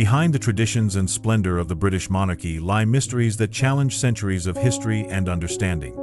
behind the traditions and splendor of the British monarchy lie mysteries that challenge centuries of history and understanding.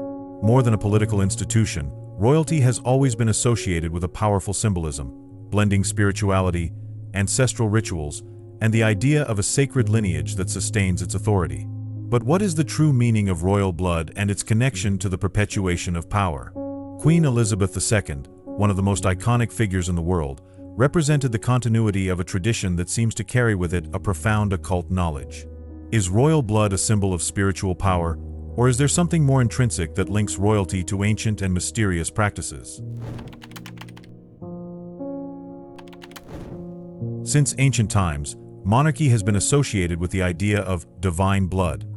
More than a political institution, royalty has always been associated with a powerful symbolism, blending spirituality, ancestral rituals, and the idea of a sacred lineage that sustains its authority. But what is the true meaning of royal blood and its connection to the perpetuation of power? Queen Elizabeth II, one of the most iconic figures in the world, represented the continuity of a tradition that seems to carry with it a profound occult knowledge. Is royal blood a symbol of spiritual power, or is there something more intrinsic that links royalty to ancient and mysterious practices? Since ancient times, monarchy has been associated with the idea of divine blood,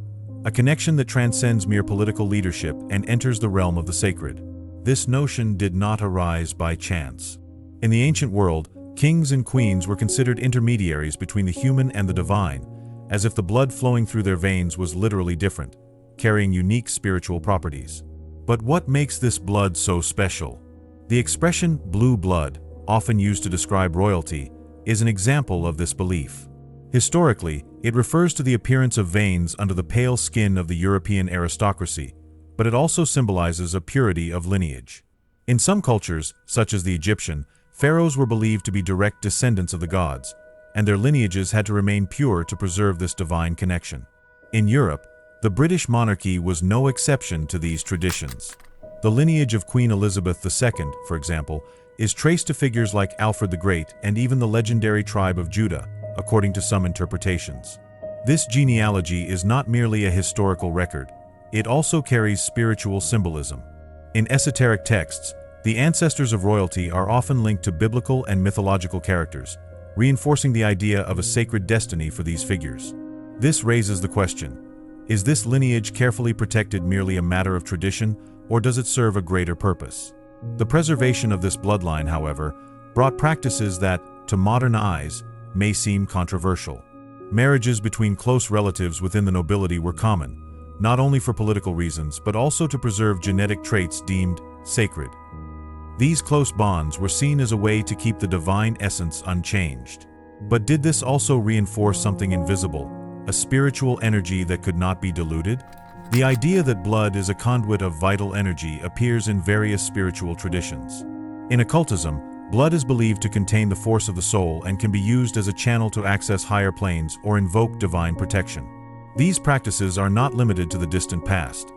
a connection that transcends mere political leadership and enters the realm of the sacred. This notion did not arise by chance. In the ancient world, kings and queens were considered intermediaries between the human and the divine, as if the blood flowing through their veins was literally different, carrying unique spiritual properties. But what makes this blood so special? The expression blue blood, often used to describe royalty, is an example of this belief. Historically, it refers to the appearance of veins under the pale skin of the European aristocracy, but it also symbolizes a purity of lineage. In some cultures, such as the Egyptian, pharaohs were believed to be direct descendants of the gods, and their lineages had to remain pure to preserve this divine connection. In Europe, the British monarchy was no exception to these traditions. The lineage of Queen Elizabeth II, for example, is traced to figures like Alfred the Great and even the legendary tribe of Judah, according to some interpretations. This genealogy is not merely a historical record, it also carries spiritual symbolism. In esoteric texts, the ancestors of royalty are often linked to biblical and mythological characters, reinforcing the idea of a sacred destiny for these figures. This raises the question: is this lineage carefully protected merely a matter of tradition, or does it serve a greater purpose? The preservation of this bloodline, however, brought practices that, to modern eyes, may seem controversial. Marriages between close relatives within the nobility were common, not only for political reasons but also to preserve genetic traits deemed sacred. These close bonds were seen as a way to keep the divine essence unchanged. But did this also reinforce something invisible, a spiritual energy that could not be diluted? The idea that blood is a conduit of vital energy appears in various spiritual traditions. In occultism, blood is believed to contain the force of the soul and can be used as a channel to access higher planes or invoke divine protection. These practices are not limited to the distant past.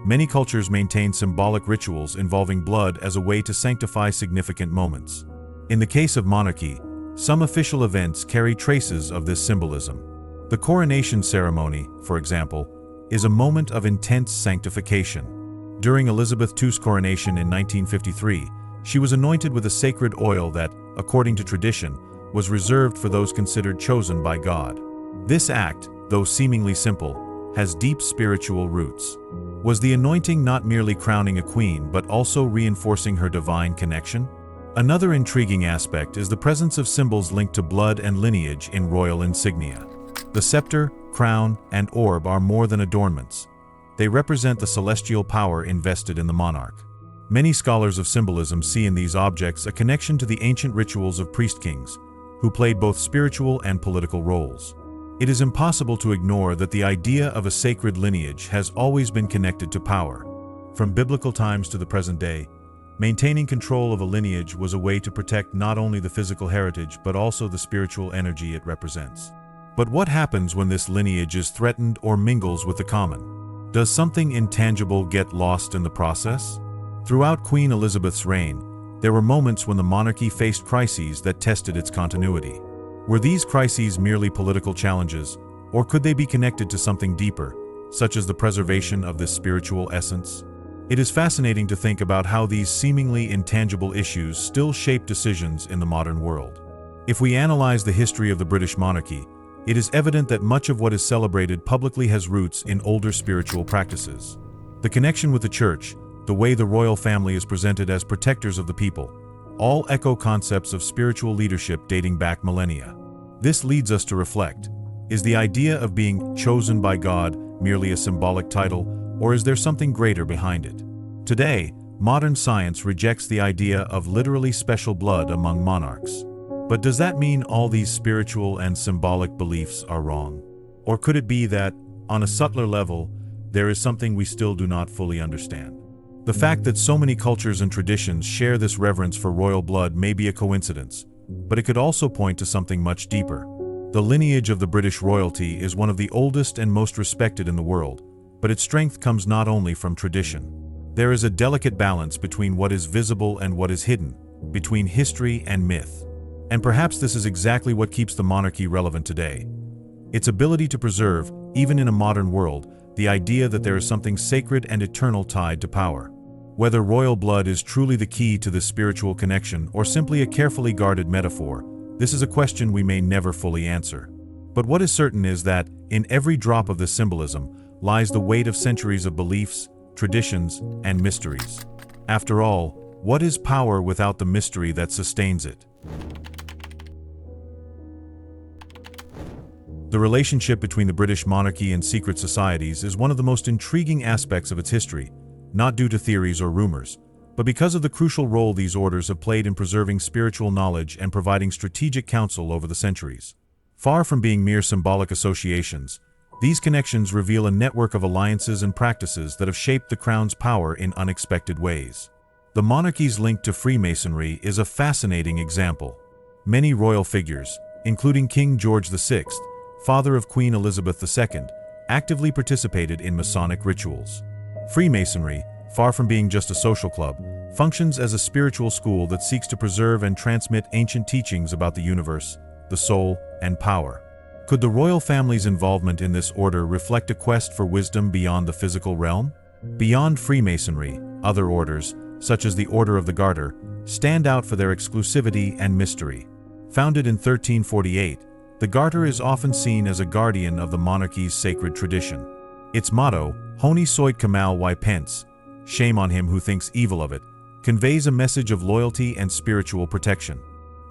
Many cultures maintain symbolic rituals involving blood as a way to sanctify significant moments. In the case of monarchy, some official events carry traces of this symbolism. The coronation ceremony, for example, is a moment of intense sanctification. During Elizabeth II's coronation in 1953, she was anointed with a sacred oil that, according to tradition, was reserved for those considered chosen by God. This act, though seemingly simple, has deep spiritual roots. Was the anointing not merely crowning a queen but also reinforcing her divine connection? Another intriguing aspect is the presence of symbols linked to blood and lineage in royal insignia. The scepter, crown, and orb are more than adornments. They represent the celestial power invested in the monarch. Many scholars of symbolism see in these objects a connection to the ancient rituals of priest-kings, who played both spiritual and political roles. It is impossible to ignore that the idea of a sacred lineage has always been connected to power. From biblical times to the present day, maintaining control of a lineage was a way to protect not only the physical heritage but also the spiritual energy it represents. But what happens when this lineage is threatened or mingles with the common? Does something intangible get lost in the process? Throughout Queen Elizabeth's reign, there were moments when the monarchy faced crises that tested its continuity. Were these crises merely political challenges, or could they be connected to something deeper, such as the preservation of this spiritual essence? It is fascinating to think about how these seemingly intangible issues still shape decisions in the modern world. If we analyze the history of the British monarchy, it is evident that much of what is celebrated publicly has roots in older spiritual practices. The connection with the church, the way the royal family is presented as protectors of the people, all echo concepts of spiritual leadership dating back millennia. This leads us to reflect: is the idea of being chosen by God merely a symbolic title, or is there something greater behind it? Today, modern science rejects the idea of literally special blood among monarchs. But does that mean all these spiritual and symbolic beliefs are wrong? Or could it be that, on a subtler level, there is something we still do not fully understand? The fact that so many cultures and traditions share this reverence for royal blood may be a coincidence, but it could also point to something much deeper. The lineage of the British royalty is one of the oldest and most respected in the world, but its strength comes not only from tradition. There is a delicate balance between what is visible and what is hidden, between history and myth. And perhaps this is exactly what keeps the monarchy relevant today. Its ability to preserve, even in a modern world, the idea that there is something sacred and eternal tied to power. Whether royal blood is truly the key to this spiritual connection or simply a carefully guarded metaphor, this is a question we may never fully answer. But what is certain is that, in every drop of this symbolism, lies the weight of centuries of beliefs, traditions, and mysteries. After all, what is power without the mystery that sustains it? The relationship between the British monarchy and secret societies is one of the most intriguing aspects of its history, not due to theories or rumors, but because of the crucial role these orders have played in preserving spiritual knowledge and providing strategic counsel over the centuries. Far from being mere symbolic associations, these connections reveal a network of alliances and practices that have shaped the crown's power in unexpected ways. The monarchy's link to Freemasonry is a fascinating example. Many royal figures, including King George VI, father of Queen Elizabeth II, actively participated in Masonic rituals. Freemasonry, far from being just a social club, functions as a spiritual school that seeks to preserve and transmit ancient teachings about the universe, the soul, and power. Could the royal family's involvement in this order reflect a quest for wisdom beyond the physical realm? Beyond Freemasonry, other orders, such as the Order of the Garter, stand out for their exclusivity and mystery. Founded in 1348, the Garter is often seen as a guardian of the monarchy's sacred tradition. Its motto, Honi soit mal y pense, shame on him who thinks evil of it, conveys a message of loyalty and spiritual protection.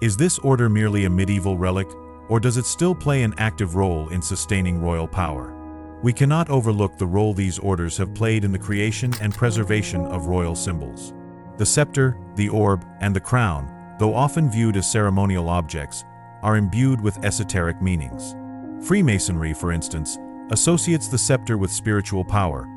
Is this order merely a medieval relic, or does it still play an active role in sustaining royal power? We cannot overlook the role these orders have played in the creation and preservation of royal symbols. The scepter, the orb, and the crown, though often viewed as ceremonial objects, are imbued with esoteric meanings. Freemasonry, for instance, associates the scepter with spiritual power,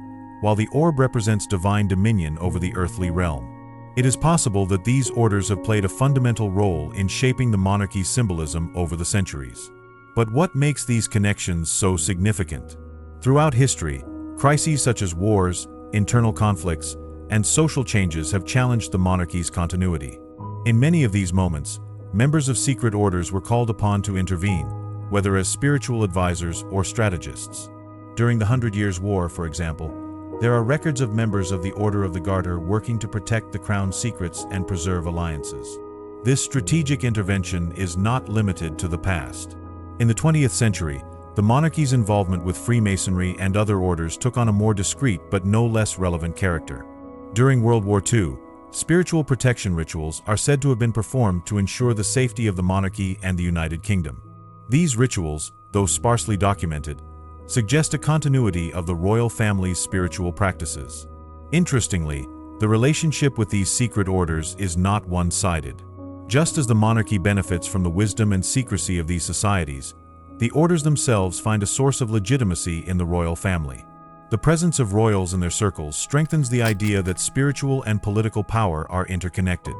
while the orb represents divine dominion over the earthly realm. It is possible that these orders have played a fundamental role in shaping the monarchy's symbolism over the centuries. But what makes these connections so significant? Throughout history, crises such as wars, internal conflicts, and social changes have challenged the monarchy's continuity. In many of these moments, members of secret orders were called upon to intervene, whether as spiritual advisors or strategists. During the 100 Years' War, for example, there are records of members of the Order of the Garter working to protect the crown's secrets and preserve alliances. This strategic intervention is not limited to the past. In the 20th century, the monarchy's involvement with Freemasonry and other orders took on a more discreet but no less relevant character. During World War II, spiritual protection rituals are said to have been performed to ensure the safety of the monarchy and the United Kingdom. These rituals, though sparsely documented, suggest a continuity of the royal family's spiritual practices. Interestingly, the relationship with these secret orders is not one-sided. Just as the monarchy benefits from the wisdom and secrecy of these societies, the orders themselves find a source of legitimacy in the royal family. The presence of royals in their circles strengthens the idea that spiritual and political power are interconnected.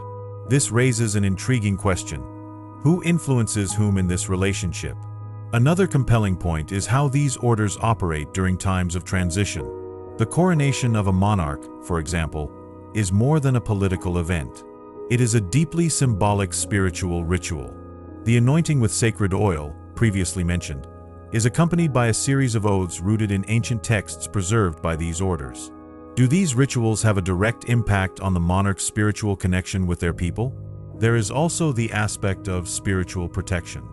This raises an intriguing question. Who influences whom in this relationship? Another compelling point is how these orders operate during times of transition. The coronation of a monarch, for example, is more than a political event. It is a deeply symbolic spiritual ritual. The anointing with sacred oil, previously mentioned, is accompanied by a series of oaths rooted in ancient texts preserved by these orders. Do these rituals have a direct impact on the monarch's spiritual connection with their people? There is also the aspect of spiritual protection.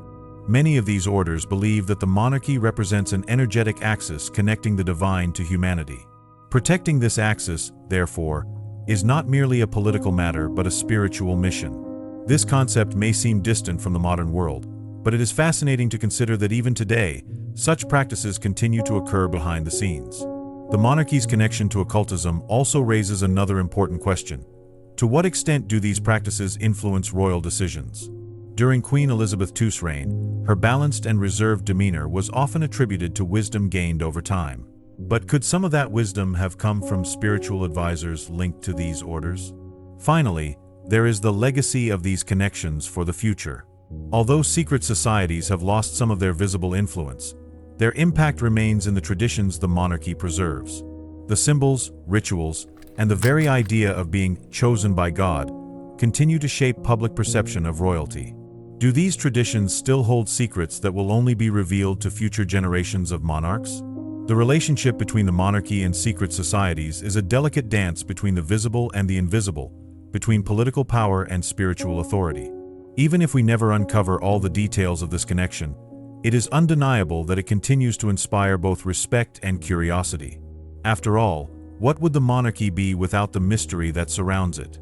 Many of these orders believe that the monarchy represents an energetic axis connecting the divine to humanity. Protecting this axis, therefore, is not merely a political matter but a spiritual mission. This concept may seem distant from the modern world, but it is fascinating to consider that even today, such practices continue to occur behind the scenes. The monarchy's connection to occultism also raises another important question. To what extent do these practices influence royal decisions? During Queen Elizabeth II's reign, her balanced and reserved demeanor was often attributed to wisdom gained over time. But could some of that wisdom have come from spiritual advisors linked to these orders? Finally, there is the legacy of these connections for the future. Although secret societies have lost some of their visible influence, their impact remains in the traditions the monarchy preserves. The symbols, rituals, and the very idea of being chosen by God continue to shape public perception of royalty. Do these traditions still hold secrets that will only be revealed to future generations of monarchs? The relationship between the monarchy and secret societies is a delicate dance between the visible and the invisible, between political power and spiritual authority. Even if we never uncover all the details of this connection, it is undeniable that it continues to inspire both respect and curiosity. After all, what would the monarchy be without the mystery that surrounds it?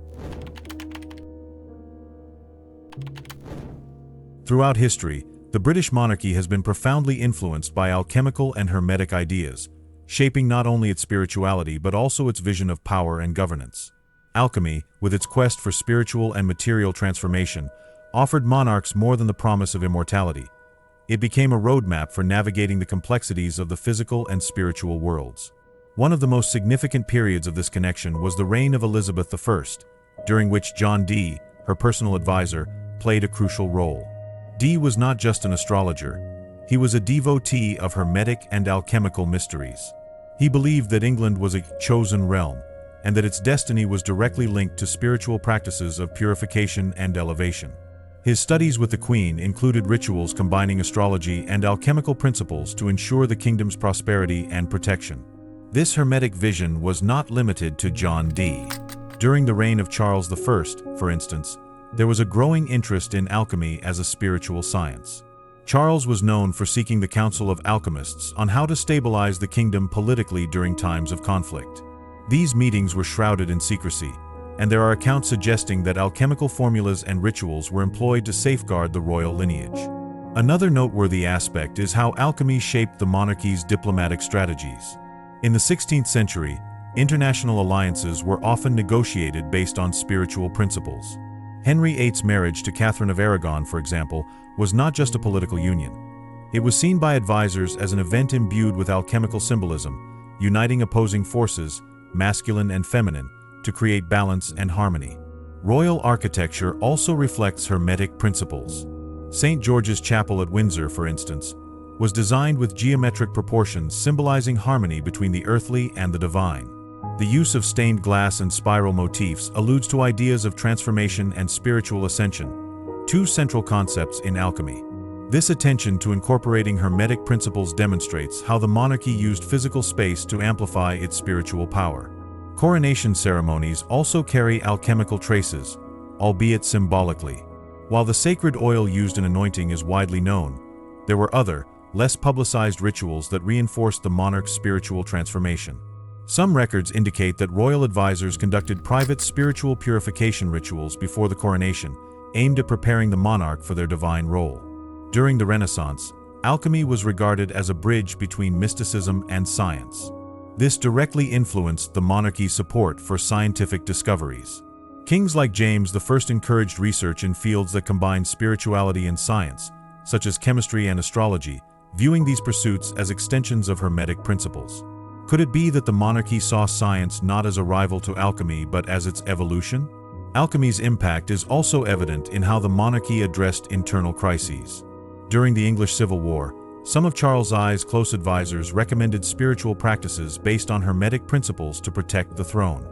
Throughout history, the British monarchy has been profoundly influenced by alchemical and hermetic ideas, shaping not only its spirituality but also its vision of power and governance. Alchemy, with its quest for spiritual and material transformation, offered monarchs more than the promise of immortality. It became a roadmap for navigating the complexities of the physical and spiritual worlds. One of the most significant periods of this connection was the reign of Elizabeth I, during which John Dee, her personal advisor, played a crucial role. Dee was not just an astrologer, he was a devotee of hermetic and alchemical mysteries. He believed that England was a chosen realm, and that its destiny was directly linked to spiritual practices of purification and elevation. His studies with the Queen included rituals combining astrology and alchemical principles to ensure the kingdom's prosperity and protection. This hermetic vision was not limited to John Dee. During the reign of Charles I, for instance, there was a growing interest in alchemy as a spiritual science. Charles was known for seeking the counsel of alchemists on how to stabilize the kingdom politically during times of conflict. These meetings were shrouded in secrecy, and there are accounts suggesting that alchemical formulas and rituals were employed to safeguard the royal lineage. Another noteworthy aspect is how alchemy shaped the monarchy's diplomatic strategies. In the 16th century, international alliances were often negotiated based on spiritual principles. Henry VIII's marriage to Catherine of Aragon, for example, was not just a political union. It was seen by advisors as an event imbued with alchemical symbolism, uniting opposing forces, masculine and feminine, to create balance and harmony. Royal architecture also reflects hermetic principles. St. George's Chapel at Windsor, for instance, was designed with geometric proportions symbolizing harmony between the earthly and the divine. The use of stained glass and spiral motifs alludes to ideas of transformation and spiritual ascension, two central concepts in alchemy. This attention to incorporating hermetic principles demonstrates how the monarchy used physical space to amplify its spiritual power. Coronation ceremonies also carry alchemical traces, albeit symbolically. While the sacred oil used in anointing is widely known, there were other, less publicized rituals that reinforced the monarch's spiritual transformation. Some records indicate that royal advisors conducted private spiritual purification rituals before the coronation, aimed at preparing the monarch for their divine role. During the Renaissance, alchemy was regarded as a bridge between mysticism and science. This directly influenced the monarchy's support for scientific discoveries. Kings like James I encouraged research in fields that combined spirituality and science, such as chemistry and astrology, viewing these pursuits as extensions of hermetic principles. Could it be that the monarchy saw science not as a rival to alchemy but as its evolution? Alchemy's impact is also evident in how the monarchy addressed internal crises. During the English Civil War, some of Charles I's close advisors recommended spiritual practices based on hermetic principles to protect the throne.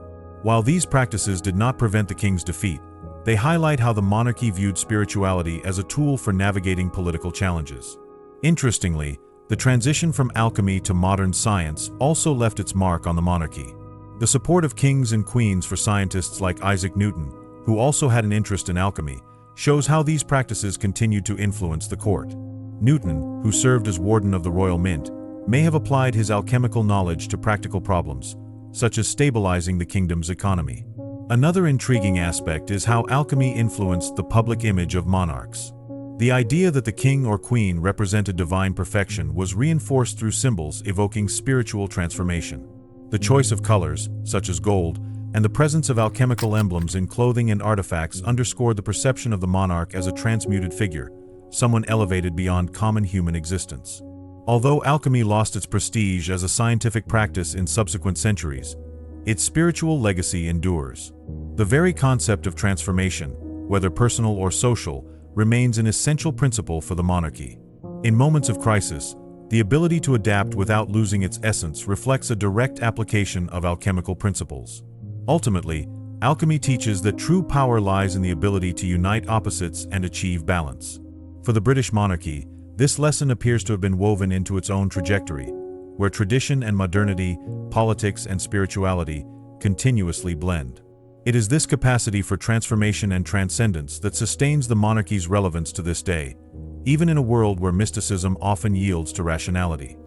While these practices did not prevent the king's defeat, they highlight how the monarchy viewed spirituality as a tool for navigating political challenges. Interestingly, the transition from alchemy to modern science also left its mark on the monarchy. The support of kings and queens for scientists like Isaac Newton, who also had an interest in alchemy, shows how these practices continued to influence the court. Newton, who served as warden of the Royal Mint, may have applied his alchemical knowledge to practical problems, such as stabilizing the kingdom's economy. Another intriguing aspect is how alchemy influenced the public image of monarchs. The idea that the king or queen represented divine perfection was reinforced through symbols evoking spiritual transformation. The choice of colors, such as gold, and the presence of alchemical emblems in clothing and artifacts underscored the perception of the monarch as a transmuted figure, someone elevated beyond common human existence. Although alchemy lost its prestige as a scientific practice in subsequent centuries, its spiritual legacy endures. The very concept of transformation, whether personal or social, remains an essential principle for the monarchy. In moments of crisis, the ability to adapt without losing its essence reflects a direct application of alchemical principles. Ultimately, alchemy teaches that true power lies in the ability to unite opposites and achieve balance. For the British monarchy, this lesson appears to have been woven into its own trajectory, where tradition and modernity, politics and spirituality continuously blend. It is this capacity for transformation and transcendence that sustains the monarchy's relevance to this day, even in a world where mysticism often yields to rationality.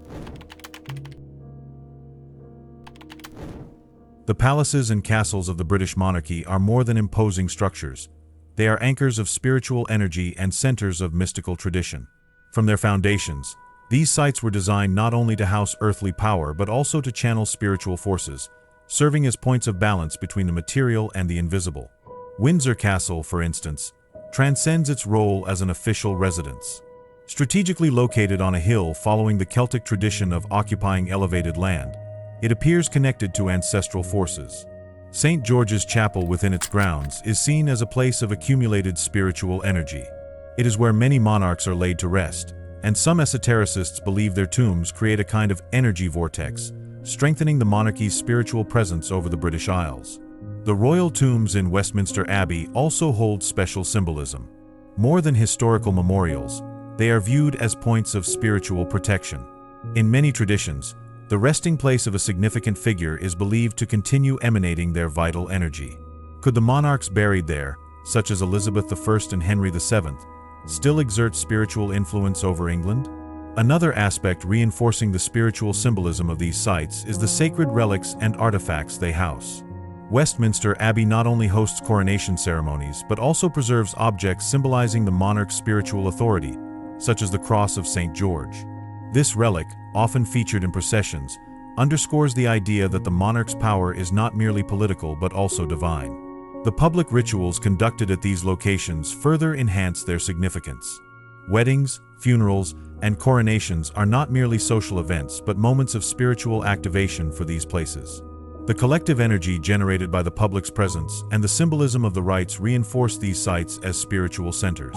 The palaces and castles of the British monarchy are more than imposing structures. They are anchors of spiritual energy and centers of mystical tradition. From their foundations, these sites were designed not only to house earthly power but also to channel spiritual forces, serving as points of balance between the material and the invisible. Windsor Castle, for instance, transcends its role as an official residence. Strategically located on a hill following the Celtic tradition of occupying elevated land, it appears connected to ancestral forces. St. George's Chapel within its grounds is seen as a place of accumulated spiritual energy. It is where many monarchs are laid to rest, and some esotericists believe their tombs create a kind of energy vortex, strengthening the monarchy's spiritual presence over the British Isles. The royal tombs in Westminster Abbey also hold special symbolism. More than historical memorials, they are viewed as points of spiritual protection. In many traditions, the resting place of a significant figure is believed to continue emanating their vital energy. Could the monarchs buried there, such as Elizabeth I and Henry VII, still exert spiritual influence over England? Another aspect reinforcing the spiritual symbolism of these sites is the sacred relics and artifacts they house. Westminster Abbey not only hosts coronation ceremonies but also preserves objects symbolizing the monarch's spiritual authority, such as the Cross of St. George. This relic, often featured in processions, underscores the idea that the monarch's power is not merely political but also divine. The public rituals conducted at these locations further enhance their significance. Weddings, funerals, and coronations are not merely social events but moments of spiritual activation for these places. The collective energy generated by the public's presence and the symbolism of the rites reinforce these sites as spiritual centers.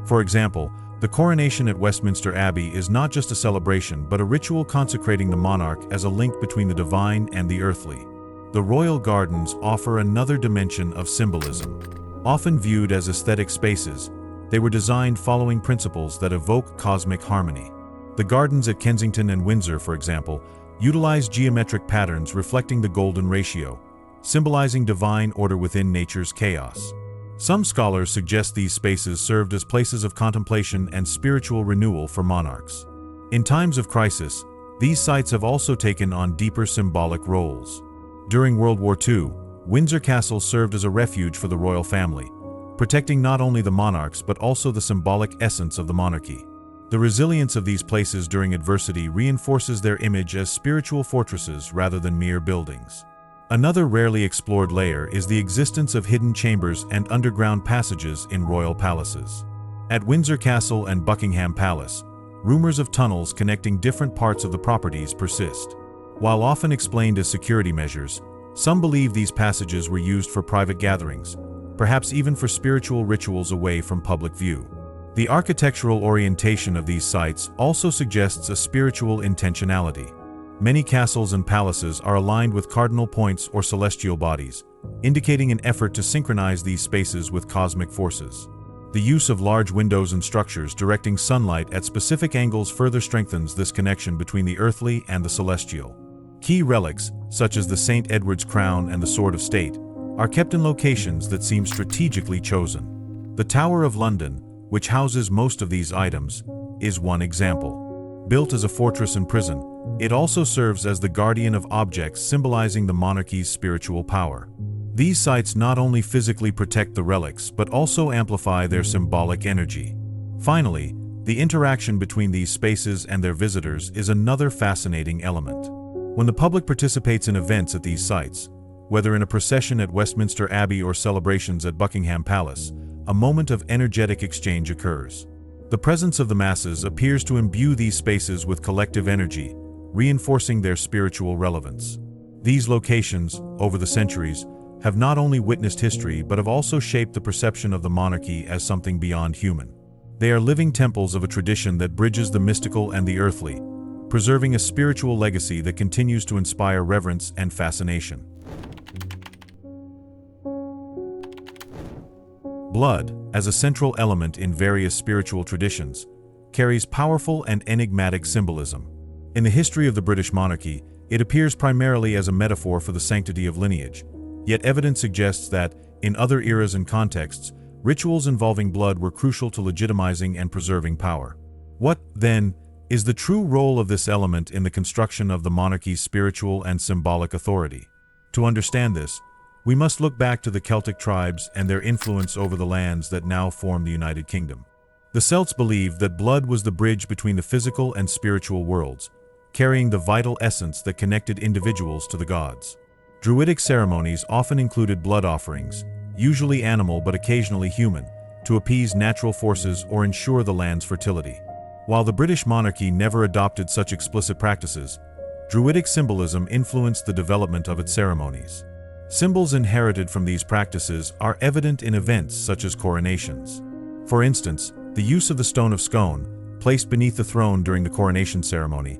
For example, the coronation at Westminster Abbey is not just a celebration but a ritual consecrating the monarch as a link between the divine and the earthly. The royal gardens offer another dimension of symbolism. Often viewed as aesthetic spaces, they were designed following principles that evoke cosmic harmony. The gardens at Kensington and Windsor, for example, utilize geometric patterns reflecting the golden ratio, symbolizing divine order within nature's chaos. Some scholars suggest these spaces served as places of contemplation and spiritual renewal for monarchs. In times of crisis, these sites have also taken on deeper symbolic roles. During World War II, Windsor Castle served as a refuge for the royal family, protecting not only the monarchs but also the symbolic essence of the monarchy. The resilience of these places during adversity reinforces their image as spiritual fortresses rather than mere buildings. Another rarely explored layer is the existence of hidden chambers and underground passages in royal palaces. At Windsor Castle and Buckingham Palace, rumors of tunnels connecting different parts of the properties persist. While often explained as security measures, some believe these passages were used for private gatherings, perhaps even for spiritual rituals away from public view. The architectural orientation of these sites also suggests a spiritual intentionality. Many castles and palaces are aligned with cardinal points or celestial bodies, indicating an effort to synchronize these spaces with cosmic forces. The use of large windows and structures directing sunlight at specific angles further strengthens this connection between the earthly and the celestial. Key relics, such as the St. Edward's crown and the Sword of State, are kept in locations that seem strategically chosen. The Tower of London, which houses most of these items, is one example. Built as a fortress and prison, it also serves as the guardian of objects symbolizing the monarchy's spiritual power. These sites not only physically protect the relics but also amplify their symbolic energy. Finally, the interaction between these spaces and their visitors is another fascinating element. When the public participates in events at these sites, Whether in a procession at Westminster Abbey or celebrations at Buckingham Palace, a moment of energetic exchange occurs. The presence of the masses appears to imbue these spaces with collective energy, reinforcing their spiritual relevance. These locations, over the centuries, have not only witnessed history but have also shaped the perception of the monarchy as something beyond human. They are living temples of a tradition that bridges the mystical and the earthly, preserving a spiritual legacy that continues to inspire reverence and fascination. Blood, as a central element in various spiritual traditions, carries powerful and enigmatic symbolism. In the history of the British monarchy, it appears primarily as a metaphor for the sanctity of lineage, yet evidence suggests that, in other eras and contexts, rituals involving blood were crucial to legitimizing and preserving power. What, then, is the true role of this element in the construction of the monarchy's spiritual and symbolic authority? To understand this, we must look back to the Celtic tribes and their influence over the lands that now form the United Kingdom. The Celts believed that blood was the bridge between the physical and spiritual worlds, carrying the vital essence that connected individuals to the gods. Druidic ceremonies often included blood offerings, usually animal but occasionally human, to appease natural forces or ensure the land's fertility. While the British monarchy never adopted such explicit practices, Druidic symbolism influenced the development of its ceremonies. Symbols inherited from these practices are evident in events such as coronations. For instance, the use of the Stone of Scone, placed beneath the throne during the coronation ceremony,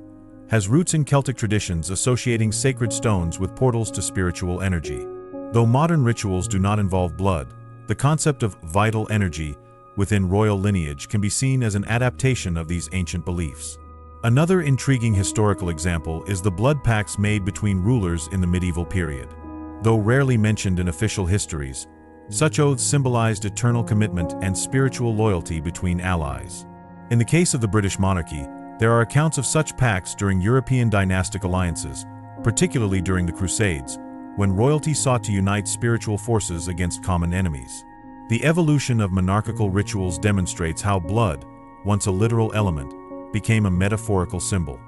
has roots in Celtic traditions associating sacred stones with portals to spiritual energy. Though modern rituals do not involve blood, the concept of vital energy within royal lineage can be seen as an adaptation of these ancient beliefs. Another intriguing historical example is the blood pacts made between rulers in the medieval period. Though rarely mentioned in official histories, such oaths symbolized eternal commitment and spiritual loyalty between allies. In the case of the British monarchy, there are accounts of such pacts during European dynastic alliances, particularly during the Crusades, when royalty sought to unite spiritual forces against common enemies. The evolution of monarchical rituals demonstrates how blood, once a literal element, became a metaphorical symbol.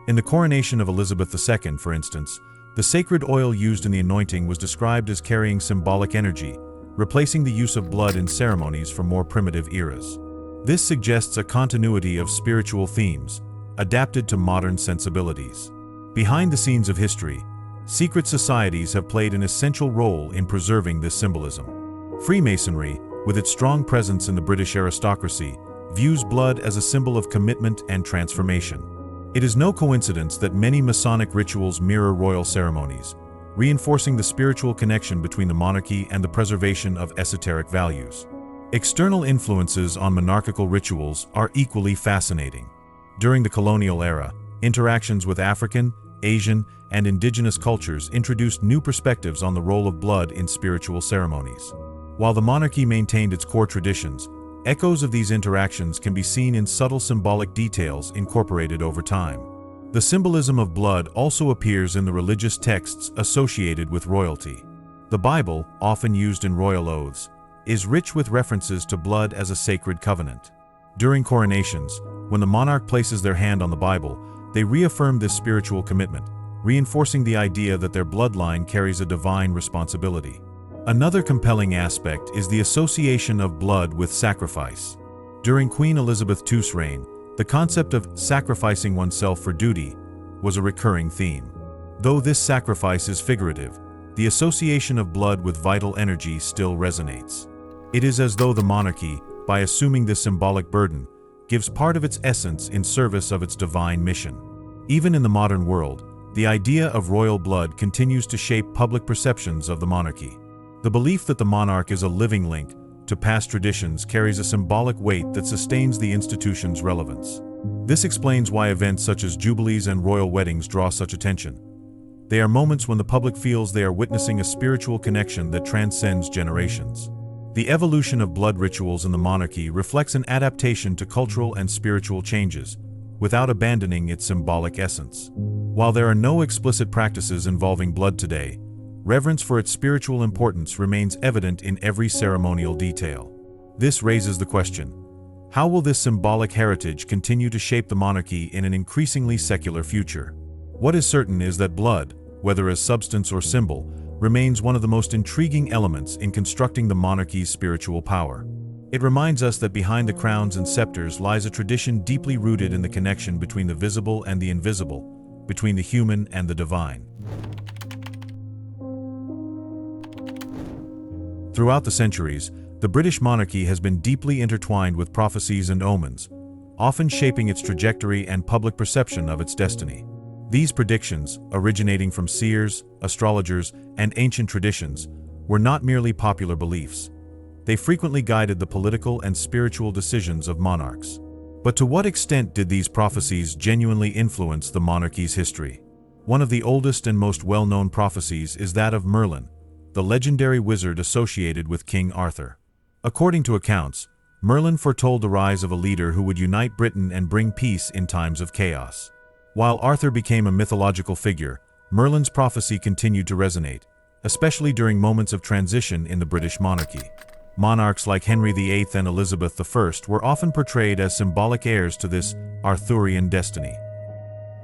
In the coronation of Elizabeth II, for instance, the sacred oil used in the anointing was described as carrying symbolic energy, replacing the use of blood in ceremonies from more primitive eras. This suggests a continuity of spiritual themes, adapted to modern sensibilities. Behind the scenes of history, secret societies have played an essential role in preserving this symbolism. Freemasonry, with its strong presence in the British aristocracy, views blood as a symbol of commitment and transformation. It is no coincidence that many Masonic rituals mirror royal ceremonies, reinforcing the spiritual connection between the monarchy and the preservation of esoteric values. External influences on monarchical rituals are equally fascinating. During the colonial era, interactions with African, Asian, and indigenous cultures introduced new perspectives on the role of blood in spiritual ceremonies. While the monarchy maintained its core traditions, echoes of these interactions can be seen in subtle symbolic details incorporated over time. The symbolism of blood also appears in the religious texts associated with royalty. The Bible, often used in royal oaths, is rich with references to blood as a sacred covenant. During coronations, when the monarch places their hand on the Bible, they reaffirm this spiritual commitment, reinforcing the idea that their bloodline carries a divine responsibility. Another compelling aspect is the association of blood with sacrifice. During Queen Elizabeth II's reign, the concept of sacrificing oneself for duty was a recurring theme. Though this sacrifice is figurative, the association of blood with vital energy still resonates. It is as though the monarchy, by assuming this symbolic burden, gives part of its essence in service of its divine mission. Even in the modern world, the idea of royal blood continues to shape public perceptions of the monarchy. The belief that the monarch is a living link to past traditions carries a symbolic weight that sustains the institution's relevance. This explains why events such as jubilees and royal weddings draw such attention. They are moments when the public feels they are witnessing a spiritual connection that transcends generations. The evolution of blood rituals in the monarchy reflects an adaptation to cultural and spiritual changes, without abandoning its symbolic essence. While there are no explicit practices involving blood today, reverence for its spiritual importance remains evident in every ceremonial detail. This raises the question: how will this symbolic heritage continue to shape the monarchy in an increasingly secular future? What is certain is that blood, whether as substance or symbol, remains one of the most intriguing elements in constructing the monarchy's spiritual power. It reminds us that behind the crowns and scepters lies a tradition deeply rooted in the connection between the visible and the invisible, between the human and the divine. Throughout the centuries, the British monarchy has been deeply intertwined with prophecies and omens, often shaping its trajectory and public perception of its destiny. These predictions, originating from seers, astrologers, and ancient traditions, were not merely popular beliefs. They frequently guided the political and spiritual decisions of monarchs. But to what extent did these prophecies genuinely influence the monarchy's history? One of the oldest and most well-known prophecies is that of Merlin, the legendary wizard associated with King Arthur. According to accounts, Merlin foretold the rise of a leader who would unite Britain and bring peace in times of chaos. While Arthur became a mythological figure, Merlin's prophecy continued to resonate, especially during moments of transition in the British monarchy. Monarchs like Henry VIII and Elizabeth I were often portrayed as symbolic heirs to this Arthurian destiny.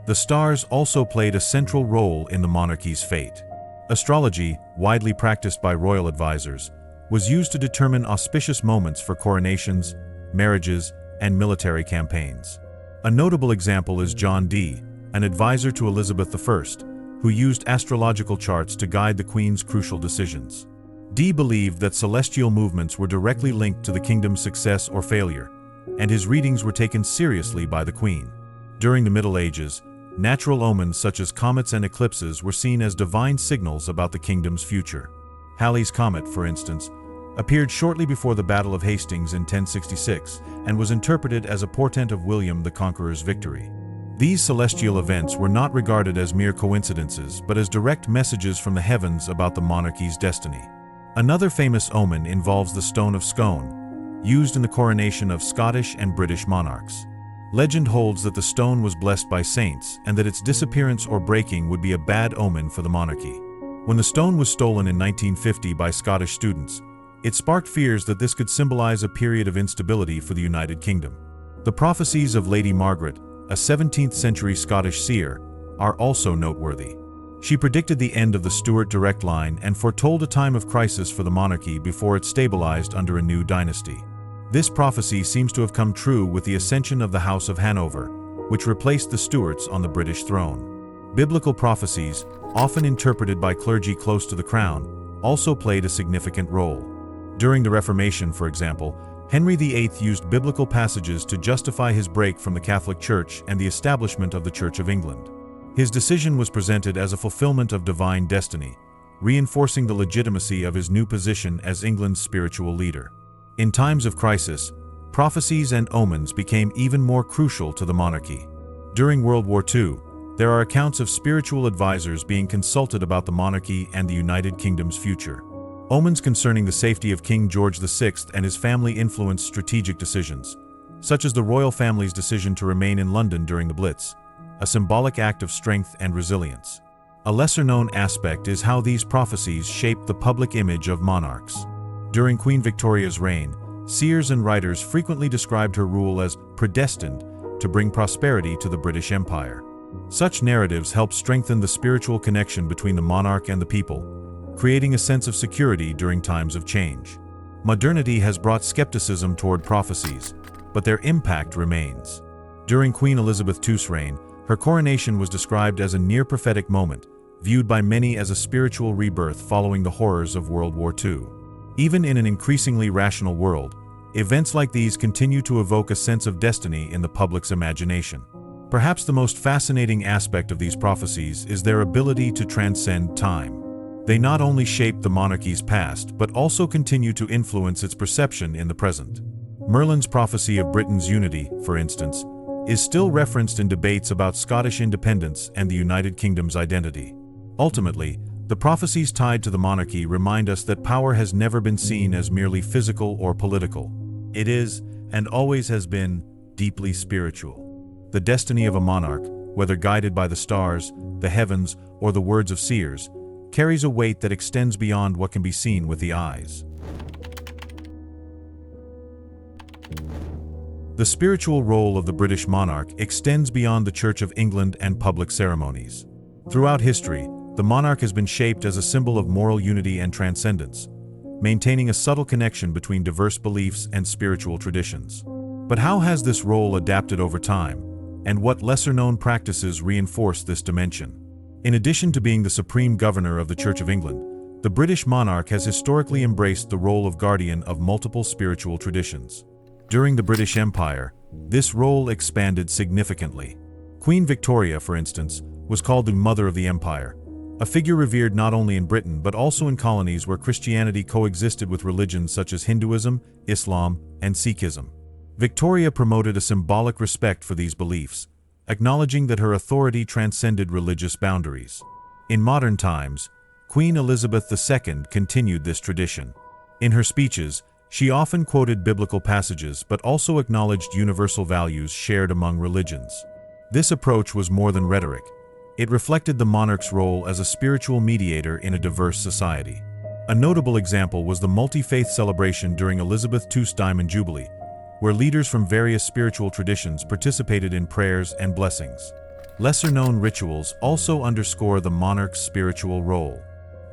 The stars also played a central role in the monarchy's fate. Astrology, widely practiced by royal advisors, was used to determine auspicious moments for coronations, marriages, and military campaigns. A notable example is John Dee, an advisor to Elizabeth I, who used astrological charts to guide the Queen's crucial decisions. Dee believed that celestial movements were directly linked to the kingdom's success or failure, and his readings were taken seriously by the Queen. During the Middle Ages, natural omens such as comets and eclipses were seen as divine signals about the kingdom's future. Halley's Comet, for instance, appeared shortly before the Battle of Hastings in 1066 and was interpreted as a portent of William the Conqueror's victory. These celestial events were not regarded as mere coincidences, but as direct messages from the heavens about the monarchy's destiny. Another famous omen involves the Stone of Scone, used in the coronation of Scottish and British monarchs. Legend holds that the stone was blessed by saints and that its disappearance or breaking would be a bad omen for the monarchy. When the stone was stolen in 1950 by Scottish students, it sparked fears that this could symbolize a period of instability for the United Kingdom. The prophecies of Lady Margaret, a 17th-century Scottish seer, are also noteworthy. She predicted the end of the Stuart direct line and foretold a time of crisis for the monarchy before it stabilized under a new dynasty. This prophecy seems to have come true with the ascension of the House of Hanover, which replaced the Stuarts on the British throne. Biblical prophecies, often interpreted by clergy close to the crown, also played a significant role. During the Reformation, for example, Henry VIII used biblical passages to justify his break from the Catholic Church and the establishment of the Church of England. His decision was presented as a fulfillment of divine destiny, reinforcing the legitimacy of his new position as England's spiritual leader. In times of crisis, prophecies and omens became even more crucial to the monarchy. During World War II, there are accounts of spiritual advisors being consulted about the monarchy and the United Kingdom's future. Omens concerning the safety of King George VI and his family influenced strategic decisions, such as the royal family's decision to remain in London during the Blitz, a symbolic act of strength and resilience. A lesser-known aspect is how these prophecies shaped the public image of monarchs. During Queen Victoria's reign, seers and writers frequently described her rule as predestined to bring prosperity to the British Empire. Such narratives helped strengthen the spiritual connection between the monarch and the people, creating a sense of security during times of change. Modernity has brought skepticism toward prophecies, but their impact remains. During Queen Elizabeth II's reign, her coronation was described as a near-prophetic moment, viewed by many as a spiritual rebirth following the horrors of World War II. Even in an increasingly rational world, events like these continue to evoke a sense of destiny in the public's imagination. Perhaps the most fascinating aspect of these prophecies is their ability to transcend time. They not only shape the monarchy's past, but also continue to influence its perception in the present. Merlin's prophecy of Britain's unity, for instance, is still referenced in debates about Scottish independence and the United Kingdom's identity. Ultimately, the prophecies tied to the monarchy remind us that power has never been seen as merely physical or political. It is, and always has been, deeply spiritual. The destiny of a monarch, whether guided by the stars, the heavens, or the words of seers, carries a weight that extends beyond what can be seen with the eyes. The spiritual role of the British monarch extends beyond the Church of England and public ceremonies. Throughout history, the monarch has been shaped as a symbol of moral unity and transcendence, maintaining a subtle connection between diverse beliefs and spiritual traditions. But how has this role adapted over time, and what lesser-known practices reinforce this dimension? In addition to being the supreme governor of the Church of England, the British monarch has historically embraced the role of guardian of multiple spiritual traditions. During the British Empire, this role expanded significantly. Queen Victoria, for instance, was called the Mother of the Empire, a figure revered not only in Britain but also in colonies where Christianity coexisted with religions such as Hinduism, Islam, and Sikhism. Victoria promoted a symbolic respect for these beliefs, acknowledging that her authority transcended religious boundaries. In modern times, Queen Elizabeth II continued this tradition. In her speeches, she often quoted biblical passages but also acknowledged universal values shared among religions. This approach was more than rhetoric. It reflected the monarch's role as a spiritual mediator in a diverse society. A notable example was the multi-faith celebration during Elizabeth II's Diamond Jubilee, where leaders from various spiritual traditions participated in prayers and blessings. Lesser-known rituals also underscore the monarch's spiritual role.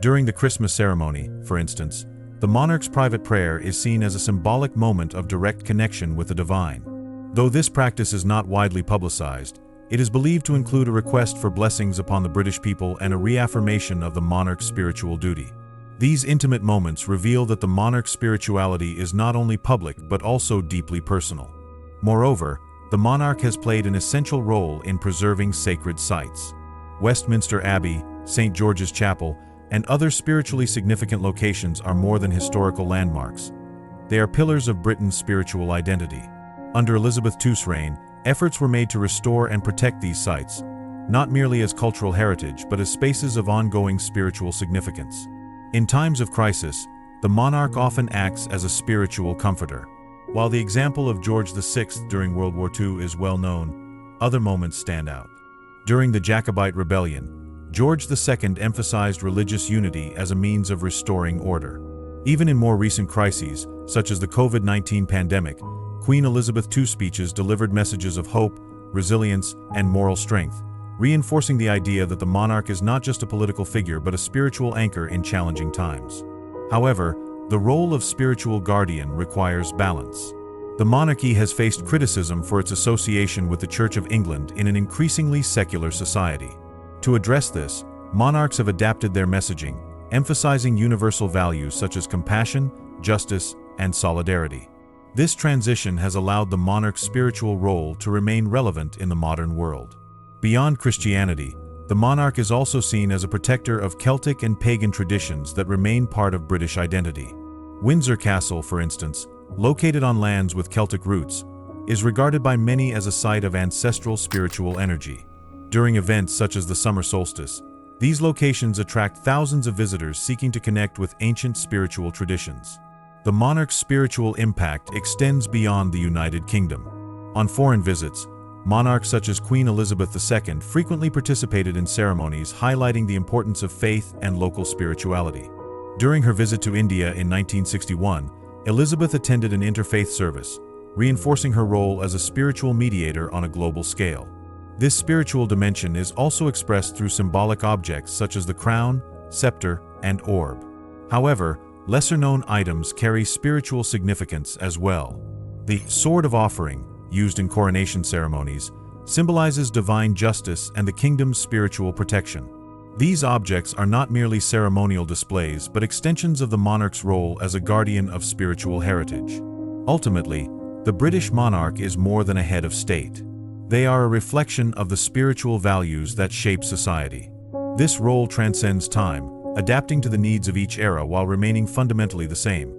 During the Christmas ceremony, for instance, the monarch's private prayer is seen as a symbolic moment of direct connection with the divine. Though this practice is not widely publicized, it is believed to include a request for blessings upon the British people and a reaffirmation of the monarch's spiritual duty. These intimate moments reveal that the monarch's spirituality is not only public but also deeply personal. Moreover, the monarch has played an essential role in preserving sacred sites. Westminster Abbey, St. George's Chapel, and other spiritually significant locations are more than historical landmarks. They are pillars of Britain's spiritual identity. Under Elizabeth II's reign, efforts were made to restore and protect these sites, not merely as cultural heritage but as spaces of ongoing spiritual significance. In times of crisis, the monarch often acts as a spiritual comforter. While the example of George VI during World War II is well known, other moments stand out. During the Jacobite Rebellion, George II emphasized religious unity as a means of restoring order. Even in more recent crises, such as the COVID-19 pandemic, Queen Elizabeth II's speeches delivered messages of hope, resilience, and moral strength, reinforcing the idea that the monarch is not just a political figure but a spiritual anchor in challenging times. However, the role of spiritual guardian requires balance. The monarchy has faced criticism for its association with the Church of England in an increasingly secular society. To address this, monarchs have adapted their messaging, emphasizing universal values such as compassion, justice, and solidarity. This transition has allowed the monarch's spiritual role to remain relevant in the modern world. Beyond Christianity, the monarch is also seen as a protector of Celtic and pagan traditions that remain part of British identity. Windsor Castle, for instance, located on lands with Celtic roots, is regarded by many as a site of ancestral spiritual energy. During events such as the summer solstice, these locations attract thousands of visitors seeking to connect with ancient spiritual traditions. The monarch's spiritual impact extends beyond the United Kingdom. On foreign visits, monarchs such as Queen Elizabeth II frequently participated in ceremonies highlighting the importance of faith and local spirituality. During her visit to India in 1961, Elizabeth attended an interfaith service, reinforcing her role as a spiritual mediator on a global scale. This spiritual dimension is also expressed through symbolic objects such as the crown, scepter, and orb. However, lesser-known items carry spiritual significance as well. The sword of offering, used in coronation ceremonies, symbolizes divine justice and the kingdom's spiritual protection. These objects are not merely ceremonial displays but extensions of the monarch's role as a guardian of spiritual heritage. Ultimately, the British monarch is more than a head of state. They are a reflection of the spiritual values that shape society. This role transcends time, adapting to the needs of each era while remaining fundamentally the same,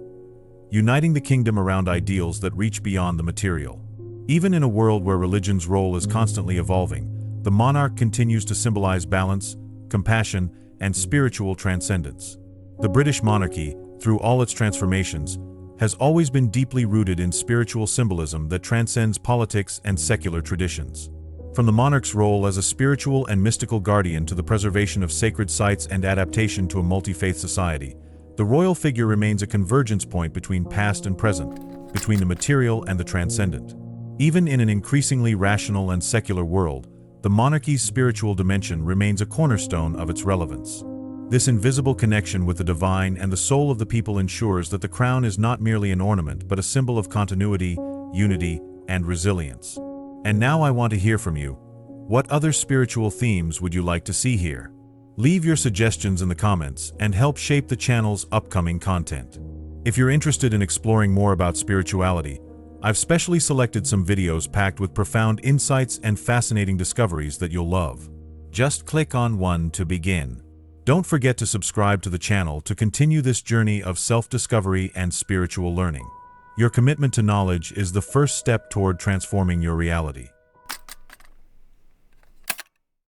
uniting the kingdom around ideals that reach beyond the material. Even in a world where religion's role is constantly evolving, the monarch continues to symbolize balance, compassion, and spiritual transcendence. The British monarchy, through all its transformations, has always been deeply rooted in spiritual symbolism that transcends politics and secular traditions. From the monarch's role as a spiritual and mystical guardian to the preservation of sacred sites and adaptation to a multi-faith society, the royal figure remains a convergence point between past and present, between the material and the transcendent. Even in an increasingly rational and secular world, the monarchy's spiritual dimension remains a cornerstone of its relevance. This invisible connection with the divine and the soul of the people ensures that the crown is not merely an ornament but a symbol of continuity, unity, and resilience. And now I want to hear from you. What other spiritual themes would you like to see here? Leave your suggestions in the comments and help shape the channel's upcoming content. If you're interested in exploring more about spirituality, I've specially selected some videos packed with profound insights and fascinating discoveries that you'll love. Just click on one to begin. Don't forget to subscribe to the channel to continue this journey of self-discovery and spiritual learning. Your commitment to knowledge is the first step toward transforming your reality.